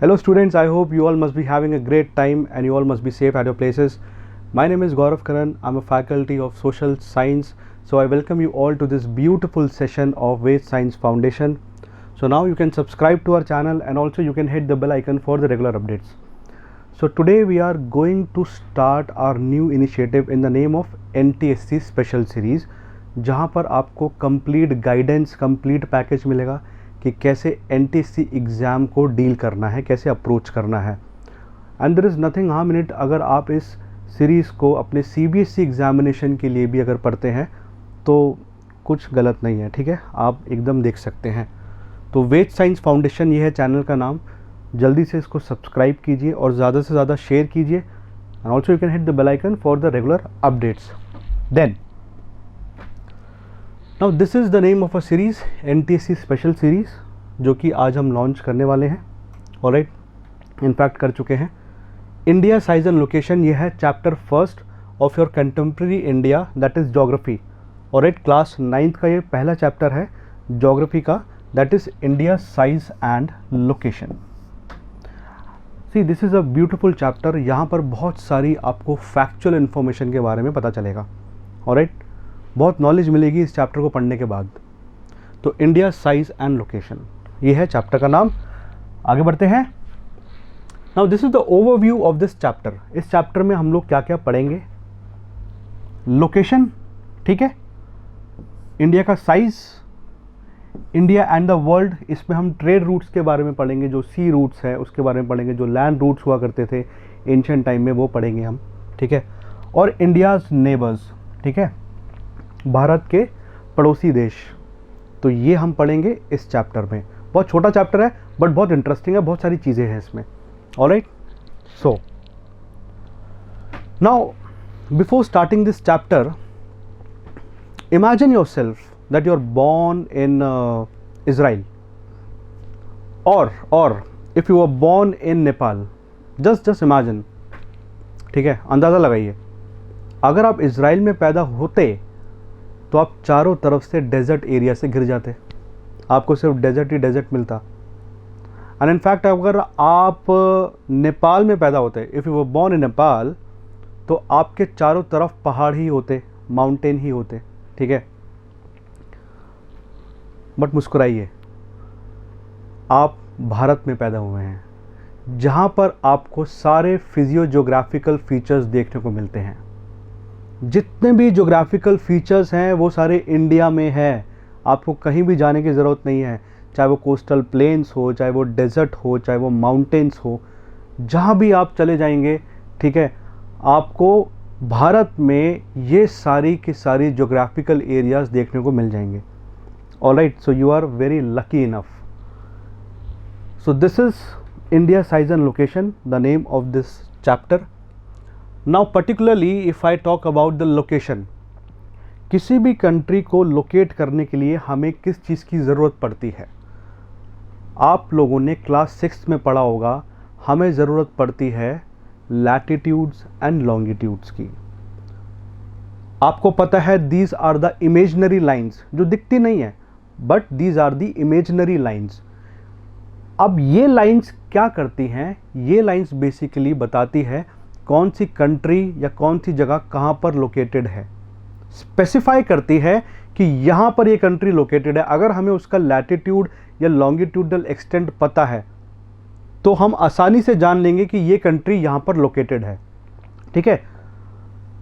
Hello students, I hope you all must be having a great time and you all must be safe at your places. My name is Gaurav Karan. I'm a faculty of social science. So I welcome you all to this beautiful session of Ved Science Foundation. So now you can subscribe to our channel and also you can hit the bell icon for the regular updates. So today we are going to start our new initiative in the name of NTSC Special Series, जहाँ पर आपको complete guidance, complete package मिलेगा कि कैसे NTSC exam को deal करना है, कैसे अप्रोच करना है. And there is nothing harm in it. अगर आप इस सीरीज़ को अपने CBSE एग्ज़ामिनेशन के लिए भी अगर पढ़ते हैं तो कुछ गलत नहीं है, ठीक है, आप एकदम देख सकते हैं. तो वेद साइंस फाउंडेशन ये है चैनल का नाम. जल्दी से इसको सब्सक्राइब कीजिए और ज़्यादा से ज़्यादा शेयर कीजिए. And also you can hit the bell icon for the regular updates. Then now this is the name of a series, NTSC special series, जो कि आज हम लॉन्च करने वाले हैं. ऑलराइट, इनफैक्ट कर चुके हैं. इंडिया साइज एंड लोकेशन, ये है chapter first of your contemporary India, that is geography. Alright, class 9th का ये पहला चैप्टर है ज्योग्राफी का, that is India size and location. See, this is a beautiful chapter. यहाँ पर बहुत सारी आपको फैक्चुअल इन्फॉर्मेशन के बारे में पता चलेगा. ऑलराइट, बहुत नॉलेज मिलेगी इस चैप्टर को पढ़ने के बाद. तो इंडिया साइज एंड लोकेशन, ये है चैप्टर का नाम. आगे बढ़ते हैं. Now this is the overview of this chapter. इस चैप्टर में हम लोग क्या क्या पढ़ेंगे. लोकेशन, ठीक है, इंडिया का size, India and the world, इसमें हम ट्रेड रूट्स के बारे में पढ़ेंगे, जो सी रूट्स है उसके बारे में पढ़ेंगे, जो लैंड रूट्स हुआ करते थे एंशिएंट टाइम में वो पढ़ेंगे हम, ठीक है. और इंडियाज नेबर्स, ठीक है, भारत के पड़ोसी देश, तो ये हम पढ़ेंगे इस चैप्टर में. बहुत छोटा चैप्टर है बट बहुत इंटरेस्टिंग है, बहुत सारी चीज़ें हैं इसमें. Alright, so now before starting this chapter, imagine yourself that you are born in Israel और if you are born in Nepal. Just imagine, ठीक है, अंदाज़ा लगाइए. अगर आप इजराइल में पैदा होते तो आप चारों तरफ से डेजर्ट एरिया से घिर जाते, आपको सिर्फ डेजर्ट ही डेजर्ट मिलता. एंड इनफैक्ट अगर आप नेपाल में पैदा होते, if you were born in Nepal, तो आपके चारों तरफ पहाड़ ही होते, माउंटेन ही होते, ठीक है. बट मुस्कुराइए, आप भारत में पैदा हुए हैं, जहाँ पर आपको सारे फिजियोजोग्राफिकल फीचर्स देखने को मिलते हैं. जितने भी जोग्राफिकल फीचर्स हैं वो सारे इंडिया में है. आपको कहीं भी जाने की ज़रूरत नहीं है, चाहे वो कोस्टल प्लेन्स हो, चाहे वो डेजर्ट हो, चाहे वो माउंटेन्स हो, जहाँ भी आप चले जाएंगे, ठीक है, आपको भारत में ये सारी की सारी जोग्राफिकल एरियाज़ देखने को मिल जाएंगे. Alright, so you are very lucky enough. So this is India size and location, the name of this chapter. Now particularly if I talk about the location, किसी भी कंट्री को लोकेट करने के लिए हमें किस चीज़ की ज़रूरत पड़ती है. आप लोगों ने क्लास 6 में पढ़ा होगा, हमें ज़रूरत पड़ती है लैटिट्यूड्स एंड लॉन्गिट्यूड्स की. आपको पता है these are the imaginary lines, जो दिखती नहीं है, but these are the imaginary lines. अब ये लाइंस क्या करती हैं, ये लाइंस बेसिकली बताती है कौन सी कंट्री या कौन सी जगह कहाँ पर लोकेटेड है. स्पेसिफाई करती है कि यहाँ पर ये कंट्री लोकेटेड है. अगर हमें उसका लैटिट्यूड या लॉन्गिट्यूडल एक्सटेंट पता है तो हम आसानी से जान लेंगे कि ये कंट्री यहाँ पर लोकेटेड है, ठीक है.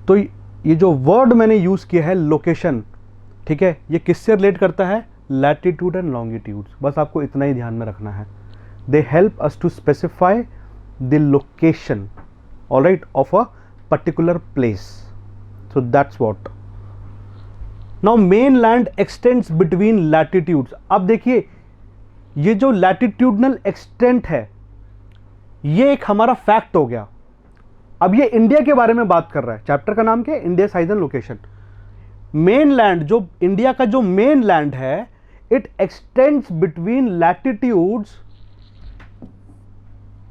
तो ये जो वर्ड मैंने यूज़ किया है लोकेशन, ठीक है, ये किससे रिलेट करता है, लैटिट्यूड एंड लॉन्गिट्यूड. बस आपको इतना ही ध्यान में रखना है. They help us to specify the location, alright, of a particular place. So that's what. Now mainland extends between latitudes. अब देखिए, ये जो latitudinal extent है, ये एक हमारा फैक्ट हो गया. अब ये इंडिया के बारे में बात कर रहा है. चैप्टर का नाम क्या है, India size and location. Mainland, जो इंडिया का जो मेन लैंड है, it extends between latitudes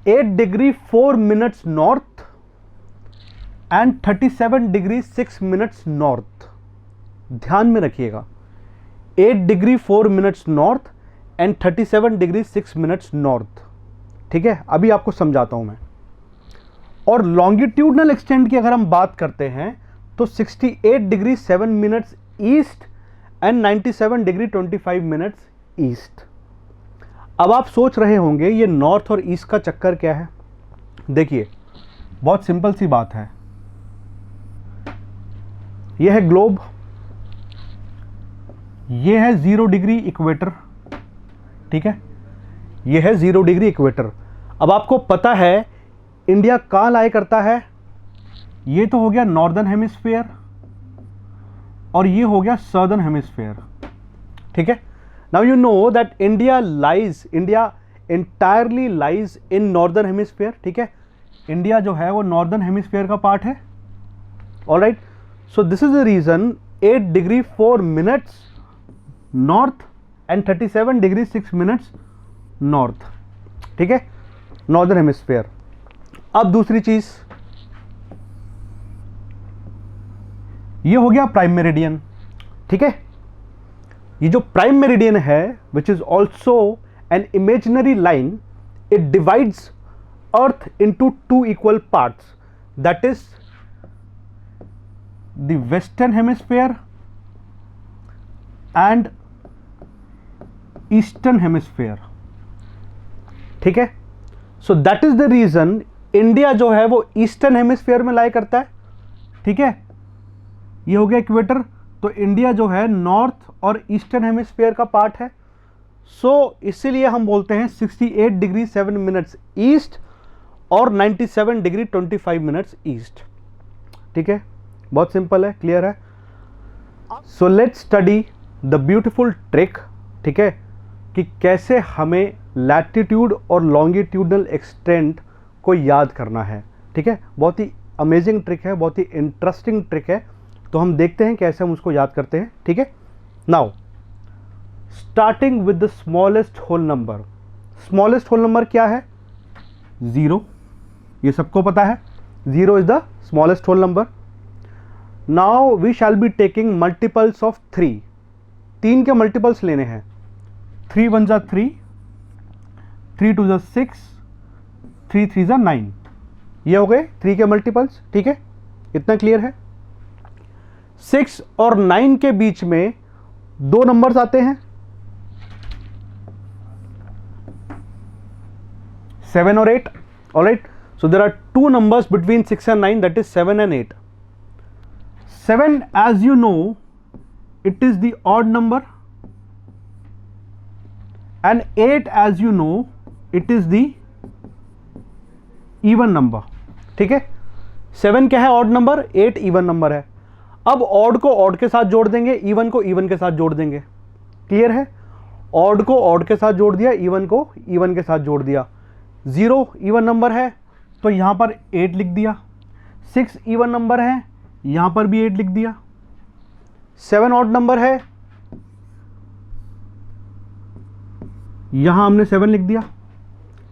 8 degree 4 minutes north and 37 degree 6 minutes north. ध्यान में रखिएगा, 8 degree 4 minutes north and 37 degree 6 minutes north, ठीक है, अभी आपको समझाता हूं मैं। और लॉन्गिट्यूडनल एक्सटेंट की अगर हम बात करते हैं तो 68 degree 7 minutes east and 97 degree 25 minutes east. अब आप सोच रहे होंगे ये नॉर्थ और ईस्ट का चक्कर क्या है। देखिए, बहुत सिंपल सी बात है। यह है ग्लोब, यह है 0 डिग्री इक्वेटर, ठीक है, यह है 0 डिग्री इक्वेटर। अब आपको पता है इंडिया कहाँ लाई करता है, ये तो हो गया नॉर्दर्न हेमिस्फीयर और ये हो गया सदर्न हेमिस्फीयर, ठीक है। Now you know that India entirely lies in northern hemisphere, ठीक है। इंडिया जो है वो नॉर्दर्न हेमिस्फीयर का पार्ट है, alright. So this is the reason 8 degree 4 minutes north and 37 degree 6 minutes north, ठीक है, नॉर्दर्न हेमिस्फीयर। अब दूसरी चीज, ये हो गया प्राइम मेरिडियन, ठीक है। ये जो प्राइम मेरिडियन है which is also an imaginary line, it divides earth into 2 equal parts, that is the western hemisphere and eastern hemisphere, ठीक है। So that is the reason India जो है वो ईस्टर्न हेमिस्फीयर में लाई करता है, ठीक है। ये हो गया इक्वेटर, तो इंडिया जो है नॉर्थ और ईस्टर्न हेमिस्फीयर का पार्ट है। सो इसीलिए हम बोलते हैं 68 डिग्री 7 मिनट्स ईस्ट और 97 डिग्री 25 मिनट्स ईस्ट, ठीक है। बहुत सिंपल है, क्लियर है। So let's study the beautiful trick, ठीक है, कि कैसे हमें लैटिट्यूड और लॉन्गिट्यूडनल एक्सटेंट को याद करना है, ठीक है। बहुत ही अमेजिंग ट्रिक है, बहुत ही इंटरेस्टिंग ट्रिक है। तो हम देखते हैं कैसे हम उसको याद करते हैं, ठीक है। Now starting with the smallest whole number. Smallest whole number क्या है? 0, ये सबको पता है, 0 is the smallest whole number. Now we shall be taking multiples of 3, 3 के मल्टीपल्स लेने हैं। 3 1 जा 3, 3 2 जा 6, 3 3 जा 9, ये हो गए 3 के मल्टीपल्स, ठीक है, इतना क्लियर है। 6 और 9 के बीच में 2 नंबर्स आते हैं, 7 और 8, alright. So there are 2 numbers between 6 and 9, that is 7 and 8. 7, as you know, it is the odd number, and 8, as you know, it is the even number, ठीक है। 7 क्या है? ऑड नंबर, 8 इवन नंबर है। अब odd को odd के साथ जोड़ देंगे, इवन को इवन के साथ जोड़ देंगे, क्लियर है। ऑड को ऑड के साथ जोड़ दिया, इवन को इवन के साथ जोड़ दिया। 0 इवन नंबर है तो यहां पर 8 लिख दिया, 6 इवन नंबर है यहां पर भी 8 लिख दिया, 7 ऑड नंबर है यहां हमने 7 लिख दिया,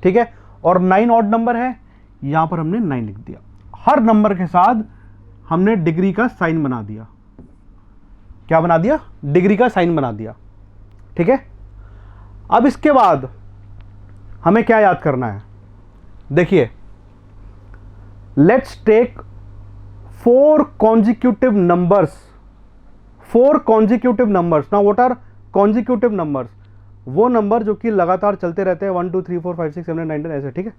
ठीक है, और 9 ऑड नंबर है यहां पर हमने 9 लिख दिया। हर नंबर के साथ हमने डिग्री का साइन बना दिया। क्या बना दिया? डिग्री का साइन बना दिया, ठीक है। अब इसके बाद हमें क्या याद करना है? देखिए, let's take 4 consecutive numbers, 4 consecutive numbers. Now what are consecutive numbers? वो नंबर जो कि लगातार चलते रहते हैं, 1 2 3 4 5 6 7 8 9 10 ऐसे, ठीक है।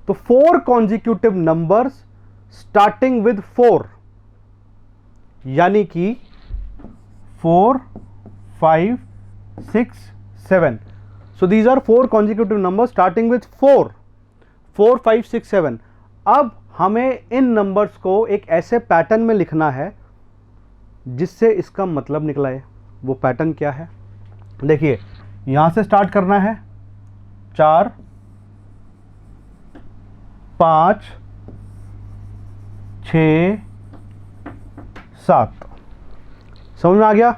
तो 4 consecutive numbers starting with 4, यानी कि 4 5 6 7. So these are 4 consecutive numbers starting with 4, 4 5 6 7. अब हमें इन नंबर्स को एक ऐसे पैटर्न में लिखना है जिससे इसका मतलब निकलाए। वो पैटर्न क्या है? देखिए, यहां से स्टार्ट करना है, 4 5 6 7, समझ में आ गया?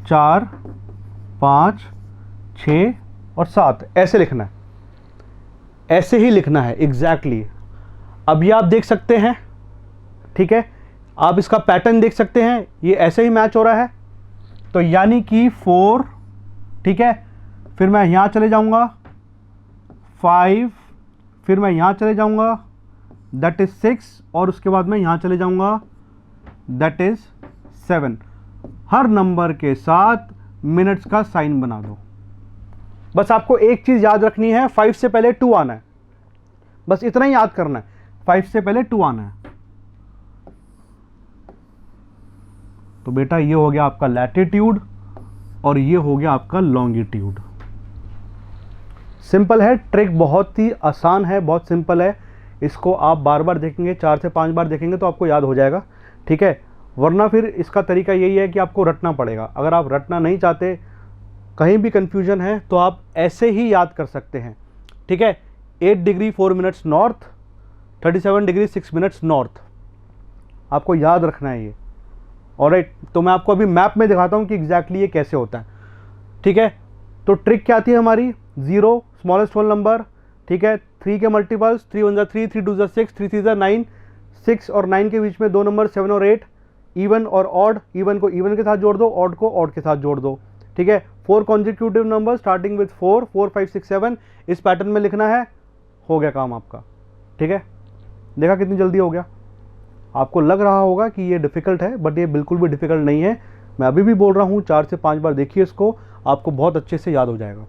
4 5 6 और 7 ऐसे लिखना है, ऐसे ही लिखना है एग्जैक्टली। अब ये आप देख सकते हैं, ठीक है, आप इसका पैटर्न देख सकते हैं, ये ऐसे ही मैच हो रहा है। तो यानी कि 4, ठीक है, फिर मैं यहां चले जाऊंगा 5, फिर मैं यहाँ चले जाऊँगा, दैट इज़ 6, और उसके बाद मैं यहाँ चले जाऊँगा, दैट इज़ 7। हर नंबर के साथ मिनट्स का साइन बना दो। बस आपको एक चीज़ याद रखनी है, 5 से पहले 2 आना है, बस इतना ही याद करना है, 5 से पहले 2 आना है। तो बेटा ये हो गया आपका लैटिट्यूड और ये हो गया आपका लॉन्गिट्यूड। सिंपल है, ट्रिक बहुत ही आसान है, बहुत सिंपल है। इसको आप बार बार देखेंगे, 4 से 5 बार देखेंगे तो आपको याद हो जाएगा, ठीक है। वरना फिर इसका तरीका यही है कि आपको रटना पड़ेगा। अगर आप रटना नहीं चाहते, कहीं भी कंफ्यूजन है, तो आप ऐसे ही याद कर सकते हैं, ठीक है। 8 degree 4 minutes north, 37 degree 6 minutes north, आपको याद रखना है ये। ऑलराइट, तो मैं आपको अभी मैप में दिखाता हूँ कि एग्जैक्टली ये कैसे होता है, ठीक है। तो ट्रिक क्या आती है हमारी, 0 स्मॉलेस्ट होल नंबर, ठीक है। 3 के मल्टीपल्स, 3 1 3, 3 2 6, 3 3 9, 6 और 9 के बीच में 2 नंबर 7 और 8, इवन और ऑड, इवन को इवन के साथ जोड़ दो, ऑड को ऑड के साथ जोड़ दो, ठीक है। 4 कॉन्जिक्यूटिव नंबर स्टार्टिंग विथ 4, 4 5 6 7, इस पैटर्न में लिखना है, हो गया काम आपका, ठीक है। देखा कितनी जल्दी हो गया। आपको लग रहा होगा कि ये डिफ़िकल्ट है, बट ये बिल्कुल भी डिफ़िकल्ट नहीं है। मैं अभी भी बोल रहा हूँ, 4 से 5 बार देखिए इसको, आपको बहुत अच्छे से याद हो जाएगा।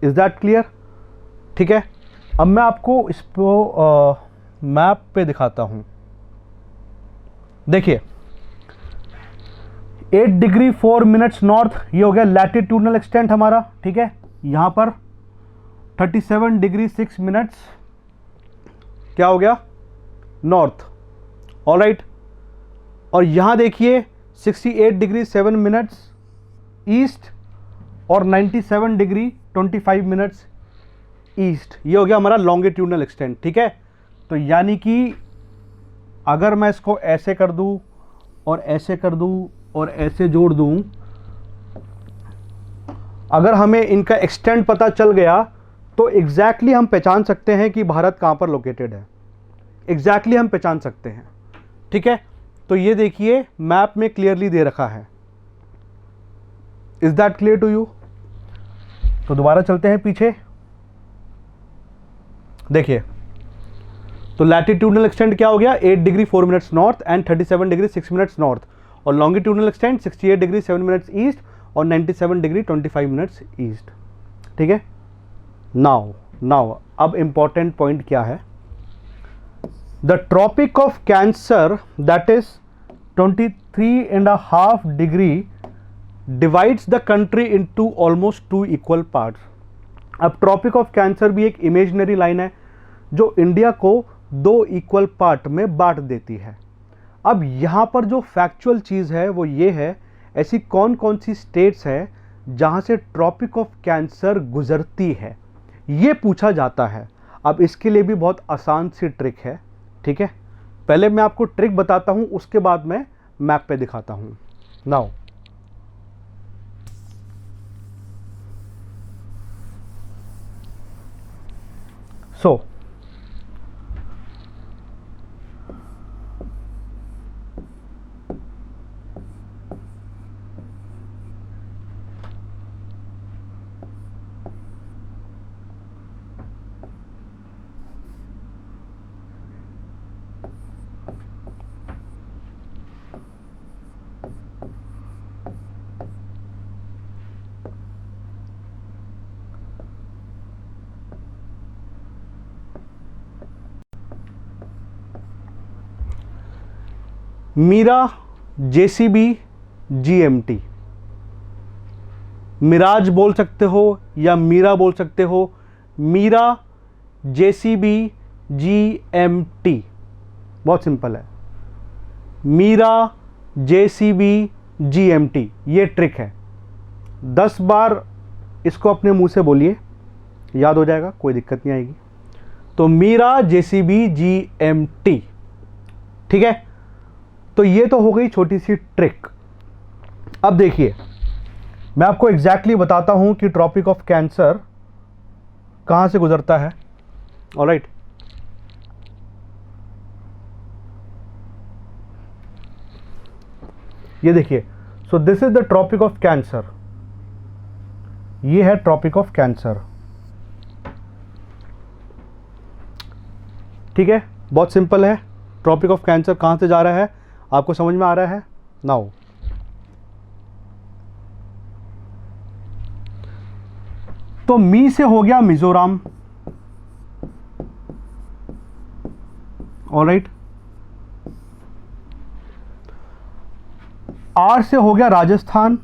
इज़ दैट क्लियर, ठीक है। अब मैं आपको इसको मैप पे दिखाता हूँ। देखिए 8 डिग्री 4 मिनट्स नॉर्थ, ये हो गया लैटिट्यूडनल एक्सटेंट हमारा, ठीक है। यहाँ पर 37 डिग्री 6 मिनट्स क्या हो गया, नॉर्थ, ऑलराइट। और यहाँ देखिए 68 डिग्री 7 मिनट्स ईस्ट और 97 डिग्री 25 मिनट्स ईस्ट, ये हो गया हमारा लॉन्गिट्यूडनल एक्सटेंट, ठीक है। तो यानी कि अगर मैं इसको ऐसे कर दूं और ऐसे कर दूं और ऐसे जोड़ दूं, अगर हमें इनका एक्सटेंट पता चल गया तो एग्जैक्टली हम पहचान सकते हैं कि भारत कहां पर लोकेटेड है। एग्जैक्टली हम पहचान सकते हैं, ठीक है। तो ये देखिए मैप में क्लियरली दे रखा है। Is that clear to you? तो दोबारा चलते हैं पीछे, देखिए। तो लैटिट्यूडनल एक्सटेंट क्या हो गया, 8 degree 4 minutes north and 37 degree 6 minutes north, और longitudinal extent 68 degree 7 minutes east और 97 डिग्री 25 मिनट्स ईस्ट, ठीक है। नाउ अब इंपॉर्टेंट पॉइंट क्या है, the tropic of cancer that is 23.5 degree divides the country into almost 2 equal parts. अब tropic of cancer भी एक इमेजिनरी लाइन है जो इंडिया को 2 इक्वल पार्ट में बांट देती है। अब यहाँ पर जो फैक्चुअल चीज़ है वो ये है, ऐसी कौन कौन सी स्टेट्स है जहाँ से ट्रॉपिक ऑफ कैंसर गुजरती है, ये पूछा जाता है। अब इसके लिए भी बहुत आसान सी ट्रिक है, ठीक है। पहले मैं आपको ट्रिक बताता हूँ, उसके बाद मैं मैप पे दिखाता हूँ। Now so Mira JCB GMT, Miraj बोल सकते हो या मीरा बोल सकते हो, मीरा जेसीबी जीएमटी, बहुत सिंपल है, मीरा जेसीबी जीएमटी, ये ट्रिक है। 10 बार इसको अपने मुंह से बोलिए, याद हो जाएगा, कोई दिक्कत नहीं आएगी। तो मीरा जेसीबी जीएमटी, ठीक है। तो ये तो हो गई छोटी सी ट्रिक। अब देखिए मैं आपको एग्जैक्टली बताता हूं कि ट्रॉपिक ऑफ कैंसर कहां से गुजरता है, ऑलराइट। ये देखिए, so this is the tropic of cancer, ये है ट्रॉपिक ऑफ कैंसर, ठीक है, बहुत सिंपल है। ट्रॉपिक ऑफ कैंसर कहाँ से जा रहा है, आपको समझ में आ रहा है। नाउ तो मी से हो गया मिजोरम, ऑलराइट। आर से हो गया राजस्थान,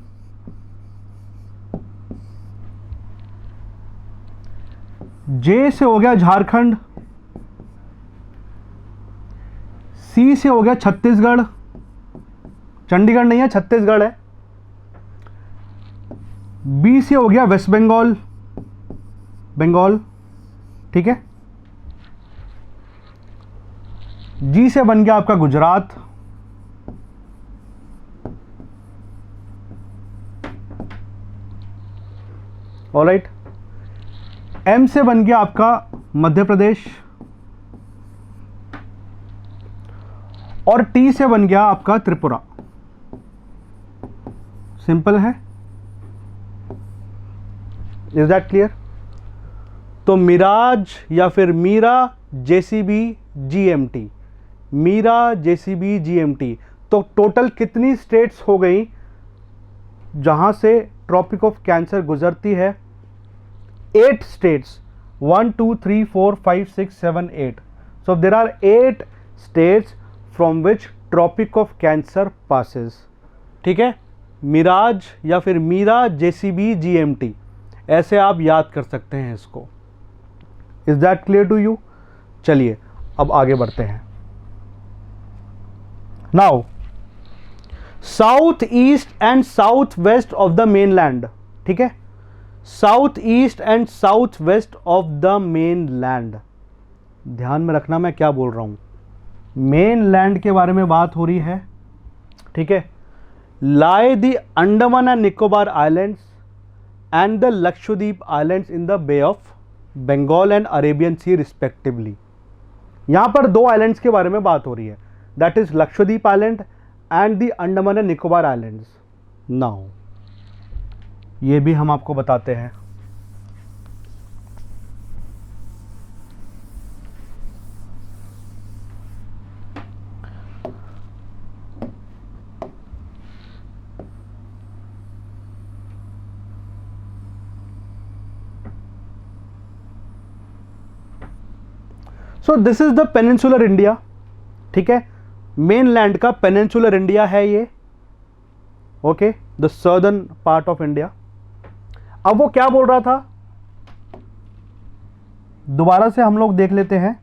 जे से हो गया झारखंड, सी से हो गया छत्तीसगढ़, चंडीगढ़ नहीं है, छत्तीसगढ़ है। बी से हो गया वेस्ट बंगाल, बंगाल, ठीक है। जी से बन गया आपका गुजरात, ऑलराइट। एम से बन गया आपका मध्य प्रदेश, और टी से बन गया आपका त्रिपुरा। सिंपल है, इज दैट क्लियर। तो मिराज या फिर Mira JCB GMT, Mira JCB GMT, तो टोटल कितनी स्टेट्स हो गई जहां से ट्रॉपिक ऑफ कैंसर गुजरती है? 8 states, 1 2 3 4 5 6 7 8। So there are 8 states from which tropic of cancer passes, ठीक है। मिराज या फिर मीरा जेसीबी जीएमटी, ऐसे आप याद कर सकते हैं इसको। Is that clear to you? चलिए अब आगे बढ़ते हैं। Now south east and south west of the mainland, ठीक है, south east and south west of the mainland. ध्यान में रखना मैं क्या बोल रहा हूं, मेनलैंड के बारे में बात हो रही है, ठीक है। lie the Andaman and Nicobar Islands and the Lakshadweep Islands in the Bay of Bengal and Arabian Sea respectively। यहां पर 2 आइलैंड्स के बारे में बात हो रही है, that is Lakshadweep island and the Andaman and Nicobar islands. Now ये भी हम आपको बताते हैं। सो this is the peninsular India, ठीक है, मेनलैंड का पेनिनसुलर इंडिया है ये, okay, the southern part of India. अब वो क्या बोल रहा था, दोबारा से हम लोग देख लेते हैं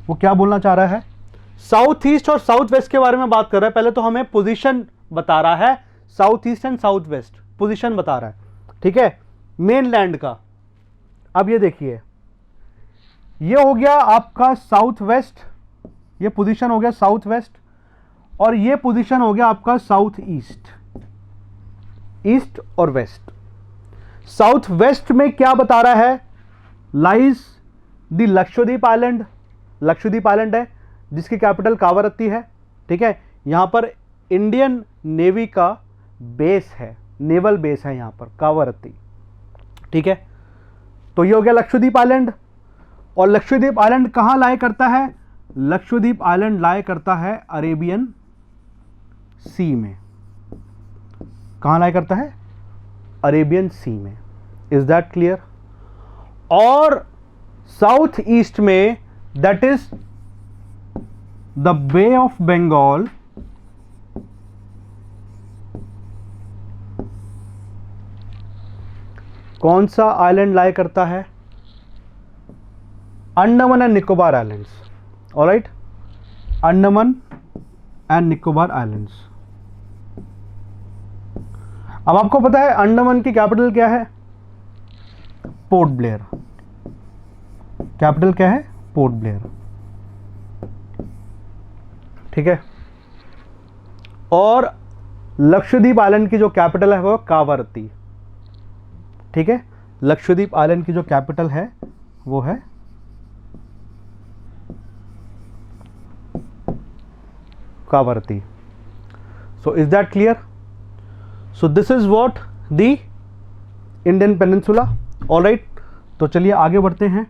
वो क्या बोलना चाह रहा है। साउथ ईस्ट और साउथ वेस्ट के बारे में बात कर रहा है। पहले तो हमें पोजीशन बता रहा है, south east and south waste position बता रहा है, ठीक है, मेनलैंड का। अब ये देखिए, ये हो गया आपका साउथ वेस्ट, ये पोजीशन हो गया साउथ वेस्ट, और ये पोजीशन हो गया आपका साउथ ईस्ट, ईस्ट और वेस्ट। साउथ वेस्ट में क्या बता रहा है, lies the Lakshadweep island, Lakshadweep island है जिसकी कैपिटल कावारत्ती है, ठीक है। यहां पर इंडियन नेवी का बेस है, नेवल बेस है यहां पर कावारत्ती, ठीक है। तो ये हो गया लक्षद्वीप आइलैंड। और लक्षद्वीप आइलैंड कहां लाए करता है, लक्षद्वीप आइलैंड लाए करता है अरेबियन सी में। कहां लाए करता है, अरेबियन सी में। Is that clear. और साउथ ईस्ट में that is the bay of Bengal, कौन सा आइलैंड लाए करता है, Andaman and Nicobar islands, alright, Andaman and Nicobar islands. अब आपको पता है अंडमान की कैपिटल क्या है, पोर्ट ब्लेयर। कैपिटल क्या है, पोर्ट ब्लेयर, ठीक है। और लक्षद्वीप आइलैंड की जो कैपिटल है वो कावारत्ती, ठीक है। लक्षद्वीप आइलैंड की जो कैपिटल है वो है Kavaratti. So is that clear. So this is what the Indian peninsula, alright. तो चलिए आगे बढ़ते हैं।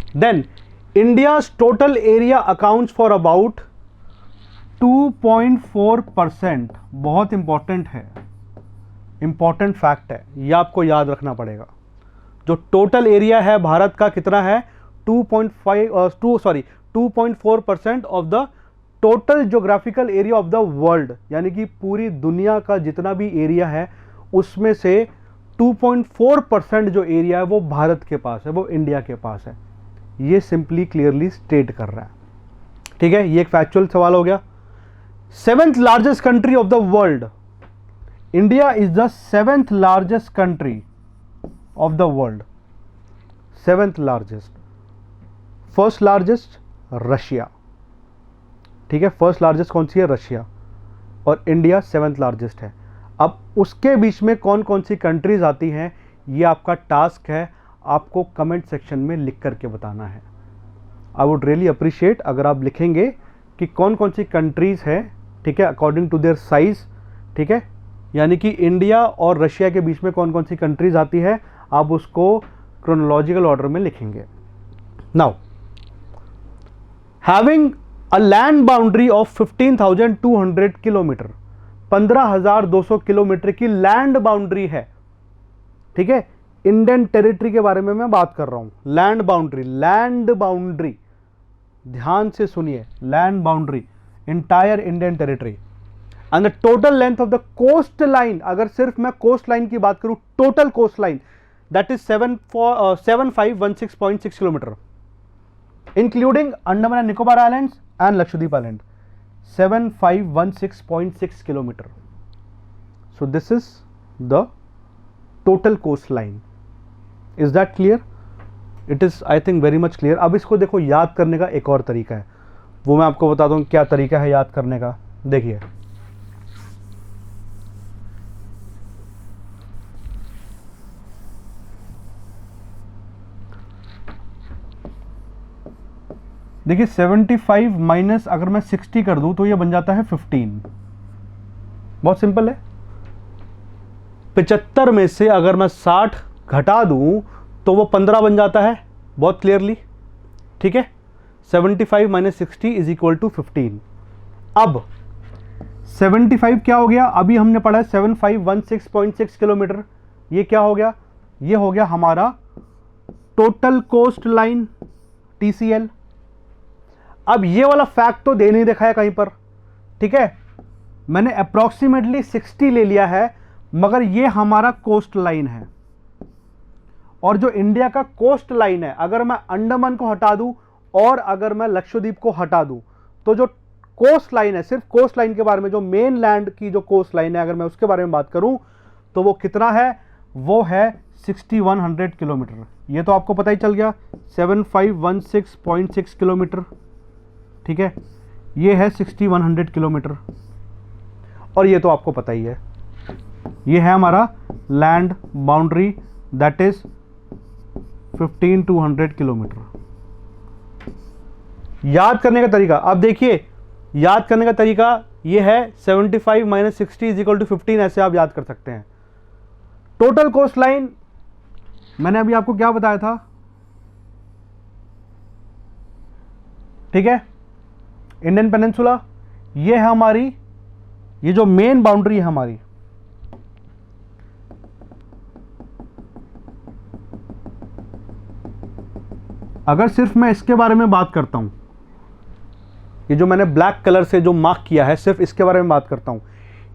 Then India's total area accounts for about 2.4%। बहुत इंपॉर्टेंट है, इंपॉर्टेंट फैक्ट है, ये आपको याद रखना पड़ेगा। जो टोटल एरिया है भारत का कितना है, 2.4% of the total geographical area of the world, यानी कि पूरी दुनिया का जितना भी एरिया है उसमें से 2.4% जो एरिया है वो भारत के पास है, वो इंडिया के पास है। ये सिंपली क्लियरली स्टेट कर रहा है। ठीक है, ये एक फैक्चुअल सवाल हो गया। 7th largest country of the world, India is the 7th largest country of the world, 7th largest. First largest Russia, ठीक है, फर्स्ट लार्जेस्ट कौन सी है, रशिया, और इंडिया 7th लार्जेस्ट है। अब उसके बीच में कौन कौन सी कंट्रीज आती हैं, ये आपका टास्क है, आपको कमेंट सेक्शन में लिख करके बताना है। आई वुड रियली अप्रिशिएट अगर आप लिखेंगे कि कौन कौन सी कंट्रीज है, ठीक है, अकॉर्डिंग टू देयर साइज, ठीक है, यानी कि इंडिया और रशिया के बीच में कौन कौन सी कंट्रीज आती है, आप उसको क्रोनोलॉजिकल ऑर्डर में लिखेंगे। Now having a land boundary of 15,200 kilometre, 15,200 kilometre की लैंड बाउंड्री है। ठीक है, इंडियन टेरिटरी के बारे में मैं बात कर रहा हूं। लैंड बाउंड्री, लैंड बाउंड्री, ध्यान से सुनिए, land boundary, entire Indian territory. And the total length of the coast line, अगर सिर्फ मैं कोस्ट लाइन की बात करूं, total coast line that is 7516.6 kilometre, including Andaman and Nicobar islands and Lakshadweep island, 7516.6 kilometre. So this is the total coast line. Is that clear? It is I think very much clear. अब इसको देखो, याद करने का एक और तरीका है, वो मैं आपको बताता हूं क्या तरीका है याद करने का। देखिए, देखिए 75 माइनस अगर मैं 60 कर दूं तो ये बन जाता है 15। बहुत सिंपल है। 75 में से अगर मैं 60 घटा दूं तो वो 15 बन जाता है, बहुत क्लियरली। ठीक है, 75 माइनस 60 इज इक्वल टू 15। अब 75 क्या हो गया, अभी हमने पढ़ा है 7516.6 किलोमीटर, ये क्या हो गया, ये हो गया हमारा टोटल कोस्ट लाइन, TCL। अब ये वाला फैक्ट तो दे नहीं देखा है कहीं पर, ठीक है, मैंने अप्रोक्सीमेटली 60 ले लिया है, मगर ये हमारा कोस्ट लाइन है। और जो इंडिया का कोस्ट लाइन है, अगर मैं अंडमान को हटा दूं और अगर मैं लक्षद्वीप को हटा दूं, तो जो कोस्ट लाइन है, सिर्फ कोस्ट लाइन के बारे में, जो मेन लैंड की जो कोस्ट लाइन है, अगर मैं उसके बारे में बात करूं तो वो कितना है, वो है 6100 किलोमीटर। ये तो आपको पता ही चल गया, 7516.6 किलोमीटर। ठीक है, ये है 6100 किलोमीटर, और ये तो आपको पता ही है, ये है हमारा land boundary that is 15,200 kilometre. याद करने का तरीका, आप देखिए, याद करने का तरीका ये है 75 माइनस 60 इज इक्वल टू 15, ऐसे आप याद कर सकते हैं। टोटल कोस्ट लाइन मैंने अभी आपको क्या बताया था, ठीक है, इंडियन पेनिनसुला, ये है हमारी, ये जो मेन बाउंड्री है हमारी, अगर सिर्फ मैं इसके बारे में बात करता हूं, ये जो मैंने ब्लैक कलर से जो मार्क किया है, सिर्फ इसके बारे में बात करता हूं,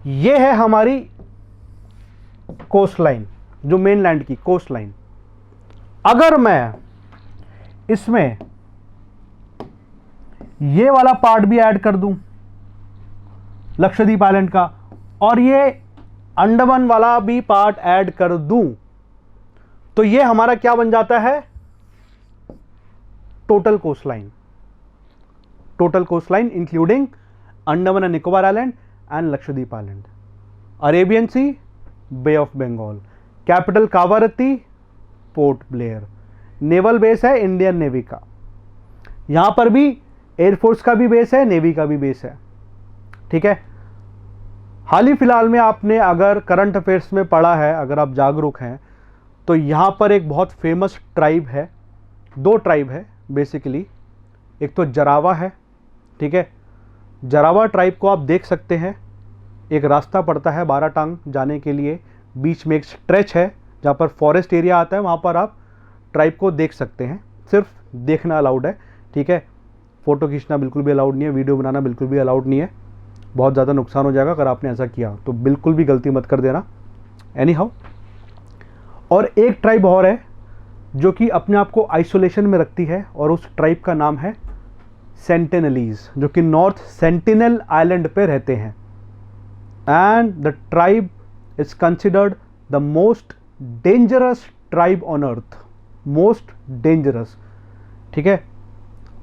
ये है हमारी कोस्ट लाइन, जो मेन लैंड की कोस्ट लाइन। अगर मैं इसमें ये वाला पार्ट भी ऐड कर दूं लक्षद्वीप आइलैंड का, और ये अंडमान वाला भी पार्ट ऐड कर दूं, तो ये हमारा क्या बन जाता है, total coast line. Total coast line including Andaman and Nicobar island and Lakshadweep island, Arabian sea, bay of Bengal, capital Kavaratti, Port Blair, naval base है इंडियन नेवी का, यहां पर भी एयरफोर्स का भी बेस है, नेवी का भी बेस है। ठीक है, हाल ही फिलहाल में आपने अगर करंट अफेयर्स में पढ़ा है, अगर आप जागरूक हैं, तो यहां पर एक बहुत फेमस ट्राइब है, दो ट्राइब है, बेसिकली एक तो जरावा है, ठीक है। जरावा ट्राइब को आप देख सकते हैं, एक रास्ता पड़ता है बाराटांग जाने के लिए, बीच में एक स्ट्रेच है जहाँ पर फॉरेस्ट एरिया आता है, वहाँ पर आप ट्राइब को देख सकते हैं। सिर्फ देखना अलाउड है, ठीक है। फ़ोटो खींचना बिल्कुल भी अलाउड नहीं है, वीडियो बनाना बिल्कुल भी अलाउड नहीं है, बहुत ज़्यादा नुकसान हो जाएगा अगर आपने ऐसा किया, तो बिल्कुल भी गलती मत कर देना। एनी हाउ, और एक ट्राइब और है जो कि अपने आप को आइसोलेशन में रखती है, और उस ट्राइब का नाम है सेंटिनलीज, जो कि नॉर्थ सेंटिनल आइलैंड पे रहते हैं। And the tribe is considered the most dangerous tribe on earth, most dangerous, ठीक है।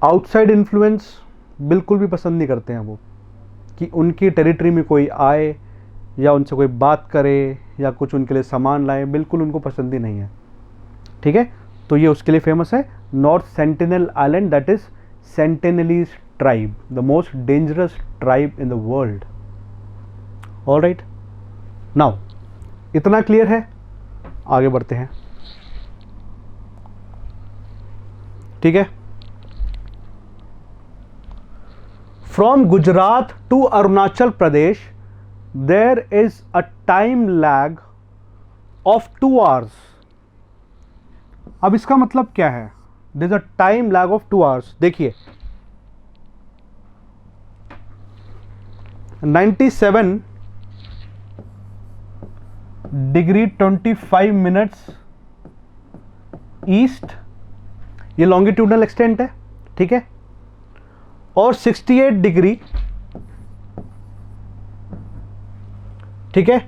आउटसाइड इन्फ्लुएंस बिल्कुल भी पसंद नहीं करते हैं वो, कि उनकी टेरिटरी में कोई आए या उनसे कोई बात करे या कुछ उनके लिए सामान लाए, बिल्कुल उनको पसंद ही नहीं है, ठीक है। तो ये उसके लिए फेमस है, North Sentinel Island, that is Sentinelese tribe, the most dangerous tribe in the world. Alright, now इतना क्लियर है, आगे बढ़ते हैं, ठीक है। From Gujarat to Arunachal Pradesh there is a time lag of 2 hours। अब इसका मतलब क्या है, there is a time lag of 2 hours। देखिए 97 डिग्री 25 मिनट्स ईस्ट, ये लॉन्गिट्यूडनल एक्सटेंट है, ठीक है, और 68 डिग्री, ठीक है,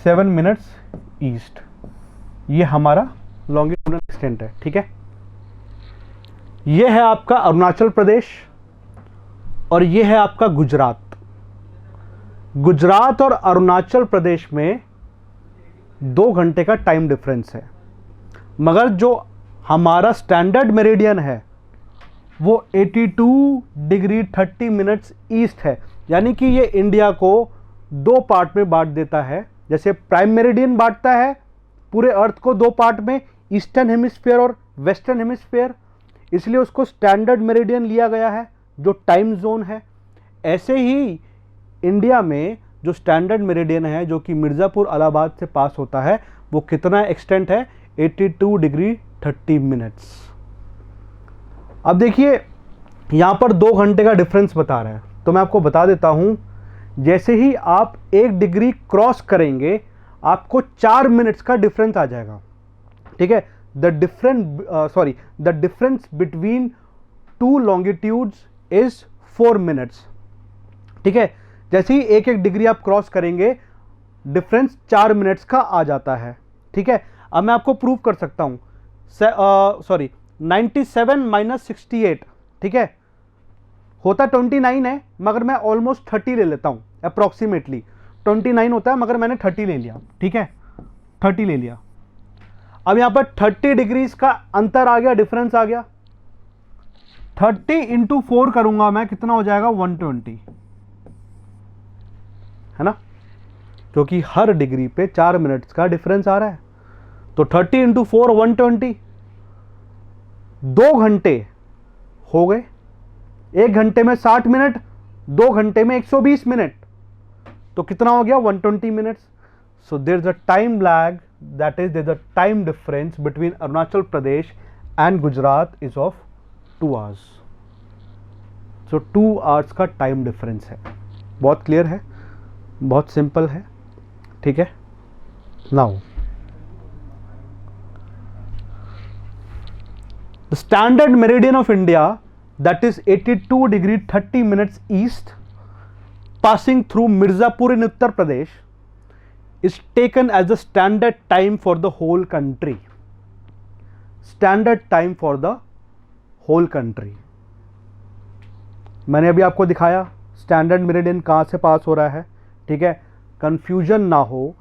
7 मिनट्स ईस्ट, ये हमारा लॉन्गिट्यूडनल एक्सटेंट है, ठीक है। ये है आपका अरुणाचल प्रदेश और ये है आपका गुजरात। गुजरात और अरुणाचल प्रदेश में 2 घंटे का टाइम डिफरेंस है, मगर जो हमारा स्टैंडर्ड मेरिडियन है वो 82 डिग्री 30 मिनट्स ईस्ट है। यानी कि ये इंडिया को 2 पार्ट में बांट देता है, जैसे प्राइम मेरिडियन बांटता है पूरे अर्थ को 2 पार्ट में, ईस्टर्न हेमिस्फीयर और वेस्टर्न हेमिस्फीयर, इसलिए उसको स्टैंडर्ड मेरिडियन लिया गया है जो टाइम जोन है। ऐसे ही इंडिया में जो स्टैंडर्ड मेरिडियन है जो कि मिर्ज़ापुर इलाहाबाद से पास होता है, वो कितना एक्सटेंट है, 82 डिग्री 30 मिनट्स। अब देखिए यहाँ पर 2 घंटे का डिफरेंस बता रहा है, तो मैं आपको बता देता हूँ, जैसे ही आप 1 डिग्री क्रॉस करेंगे आपको 4 मिनट्स का डिफरेंस आ जाएगा, ठीक है। The difference between 2 longitudes is 4 minutes, ठीक है। जैसे ही 1 डिग्री आप क्रॉस करेंगे डिफरेंस 4 मिनट्स का आ जाता है, ठीक है। अब मैं आपको प्रूव कर सकता हूँ, 97 माइनस 68, ठीक है, होता 29 है, मगर मैं ऑलमोस्ट 30 ले लेता हूँ, अप्रॉक्सीमेटली 29 होता है मगर मैंने 30 ले लिया, ठीक है, 30 ले लिया। अब यहाँ पर 30 डिग्रीज का अंतर आ गया, डिफरेंस आ गया, 30 इंटू 4 करूंगा मैं, कितना हो जाएगा, 120, है ना, क्योंकि हर डिग्री पे 4 मिनट्स का डिफरेंस आ रहा है। तो 30 इंटू 4 120, 2 घंटे हो गए, 1 घंटे में 60 मिनट, 2 घंटे में 120 मिनट, तो कितना हो गया, 120 minutes. So there is a time lag, that is there is a time difference between Arunachal Pradesh and Gujarat is of 2 hours। सो 2 hours का टाइम डिफरेंस है। बहुत क्लियर है, बहुत सिंपल है, ठीक है। Now the standard meridian of India, that is 82 degree 30 minutes east, passing through Mirzapur in Uttar Pradesh, is taken as the standard time for the whole country. Standard time for the whole country. मैंने अभी आपको दिखाया standard meridian कहाँ से पास हो रहा है, ठीक है। कंफ्यूजन ना हो,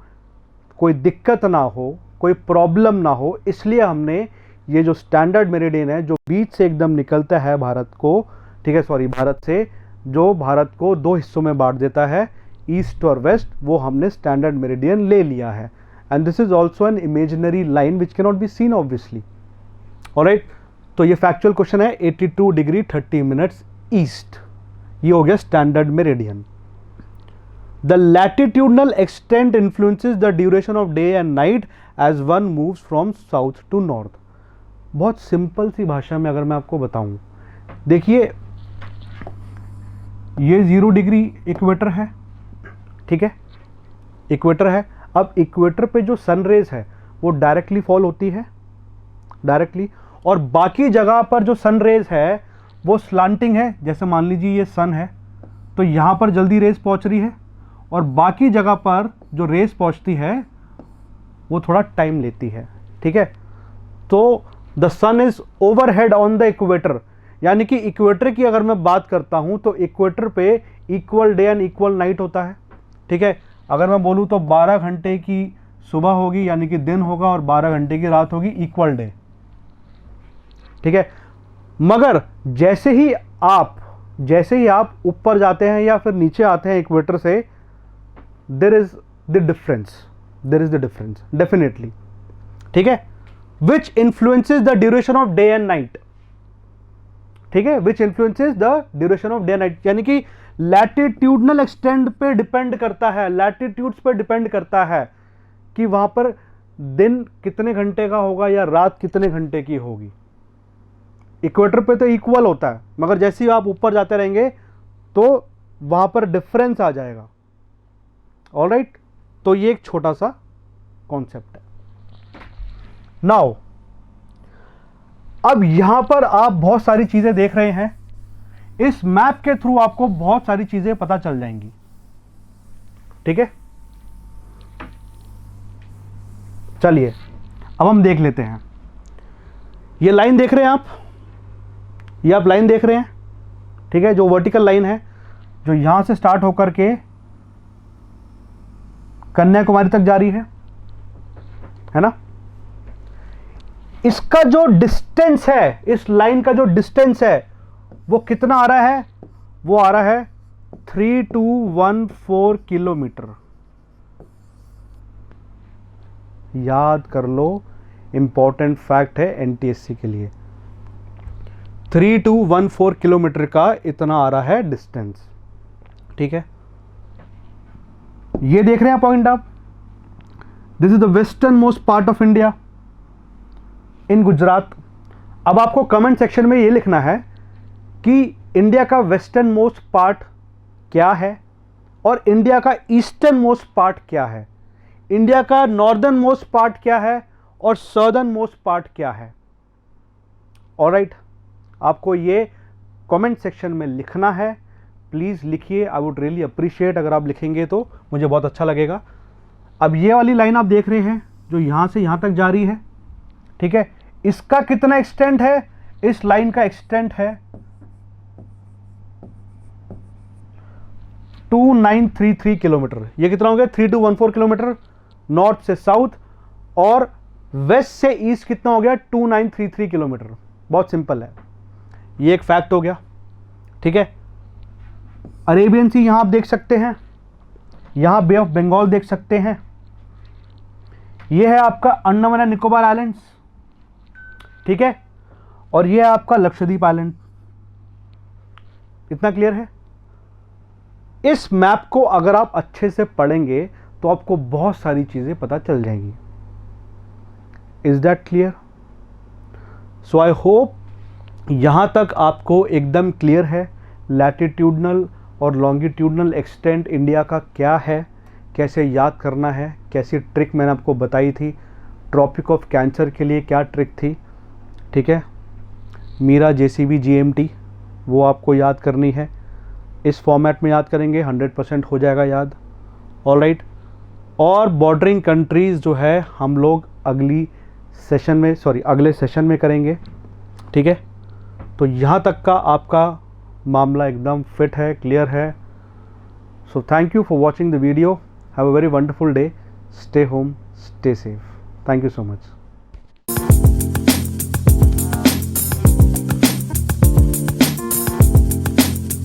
कोई दिक्कत ना हो, कोई प्रॉब्लम ना हो, इसलिए हमने ये जो स्टैंडर्ड मेरिडियन है जो बीच से एकदम निकलता है भारत को, ठीक है, सॉरी भारत से, जो भारत को 2 हिस्सों में बांट देता है, ईस्ट और वेस्ट, वो हमने स्टैंडर्ड मेरिडियन ले लिया है। And this is also an imaginary line which can not be seen obviously. Alright, तो ये फैक्चुअल क्वेश्चन है 82 डिग्री 30 मिनट्स ईस्ट, ये हो गया standard meridian. The latitudinal extent influences the duration of day and night as one moves from south to north. बहुत simple सी भाषा में अगर मैं आपको बताऊं, देखिए ये 0 डिग्री इक्वेटर है, ठीक है, इक्वेटर है। अब इक्वेटर पे जो सन रेज है वो डायरेक्टली फॉल होती है, डायरेक्टली, और बाकी जगह पर जो सन रेज है वो स्लांटिंग है। जैसे मान लीजिए ये सन है, तो यहाँ पर जल्दी रेज पहुँच रही है, और बाकी जगह पर जो रेज पहुँचती है वो थोड़ा टाइम लेती है, ठीक है। तो the sun is overhead on the equator, यानी कि इक्वेटर की अगर मैं बात करता हूँ तो इक्वेटर पे equal day and equal night होता है, ठीक है। अगर मैं बोलूँ तो 12 घंटे की सुबह होगी यानी कि दिन होगा, और 12 घंटे की रात होगी, इक्वल डे, ठीक है। मगर जैसे ही आप ऊपर जाते हैं या फिर नीचे आते हैं इक्वेटर से, there is the difference definitely, ठीक है, which influences the duration of day and night, ठीक है, which influences the duration of day and night, यानी कि लैटिट्यूडनल एक्सटेंट पे डिपेंड करता है, लैटिट्यूड्स पे डिपेंड करता है कि वहां पर दिन कितने घंटे का होगा या रात कितने घंटे की होगी। इक्वेटर पे तो इक्वल होता है, मगर जैसे ही आप ऊपर जाते रहेंगे तो वहां पर डिफरेंस आ जाएगा। ऑलराइट, तो ये एक छोटा सा कॉन्सेप्ट है। नाउ अब यहां पर आप बहुत सारी चीजें देख रहे हैं, इस मैप के थ्रू आपको बहुत सारी चीजें पता चल जाएंगी, ठीक है। चलिए अब हम देख लेते हैं। ये लाइन देख रहे हैं आप, ये आप लाइन देख रहे हैं, ठीक है, जो वर्टिकल लाइन है, जो यहां से स्टार्ट होकर के कन्याकुमारी तक जा रही है ना। इसका जो डिस्टेंस है, इस लाइन का जो डिस्टेंस है वो कितना आ रहा है, वो आ रहा है 3214 किलोमीटर। याद कर लो, इंपॉर्टेंट फैक्ट है एनटीएससी के लिए, 3214 किलोमीटर का इतना आ रहा है डिस्टेंस, ठीक है। ये देख रहे हैं पॉइंट आप, this is the western most part of India in Gujarat. अब आपको कमेंट सेक्शन में ये लिखना है कि इंडिया का वेस्टर्न मोस्ट पार्ट क्या है और इंडिया का ईस्टर्न मोस्ट पार्ट क्या है, इंडिया का नॉर्दर्न मोस्ट पार्ट क्या है और सदर्न मोस्ट पार्ट क्या है। ऑलराइट, आपको ये कमेंट सेक्शन में लिखना है, प्लीज़ लिखिए, आई वुड रियली अप्रिशिएट अगर आप लिखेंगे तो मुझे बहुत अच्छा लगेगा। अब ये वाली लाइन आप देख रहे हैं जो यहाँ से यहाँ तक जा रही है, ठीक है, इसका कितना एक्सटेंट है, इस लाइन का एक्सटेंट है 2933 किलोमीटर। ये कितना हो गया, 3214 किलोमीटर नॉर्थ से साउथ, और वेस्ट से ईस्ट कितना हो गया, 2933 किलोमीटर। बहुत सिंपल है, ये एक फैक्ट हो गया, ठीक है। अरेबियन सी यहां आप देख सकते हैं, यहां बे ऑफ बंगाल देख सकते हैं, ये है आपका अंडमान एंड निकोबार आइलैंड्स, ठीक है, और ये है आपका लक्षद्वीप आइलैंड। इतना क्लियर है। इस मैप को अगर आप अच्छे से पढ़ेंगे तो आपको बहुत सारी चीजें पता चल जाएंगी। Is that clear? So I hope यहां तक आपको एकदम क्लियर है लैटिट्यूडनल और लॉन्गिट्यूडनल एक्सटेंट इंडिया का क्या है, कैसे याद करना है, कैसी ट्रिक मैंने आपको बताई थी। ट्रॉपिक ऑफ कैंसर के लिए क्या ट्रिक थी, ठीक है, मीरा JCB GMT, वो आपको याद करनी है। इस फॉर्मेट में याद करेंगे 100% हो जाएगा याद। ऑलराइट, और बॉर्डरिंग कंट्रीज़ जो है हम लोग अगले सेशन में करेंगे, ठीक है। तो यहाँ तक का आपका मामला एकदम फिट है, क्लियर है। So thank you for watching the video, have a very wonderful day, stay home, stay safe, thank you so much.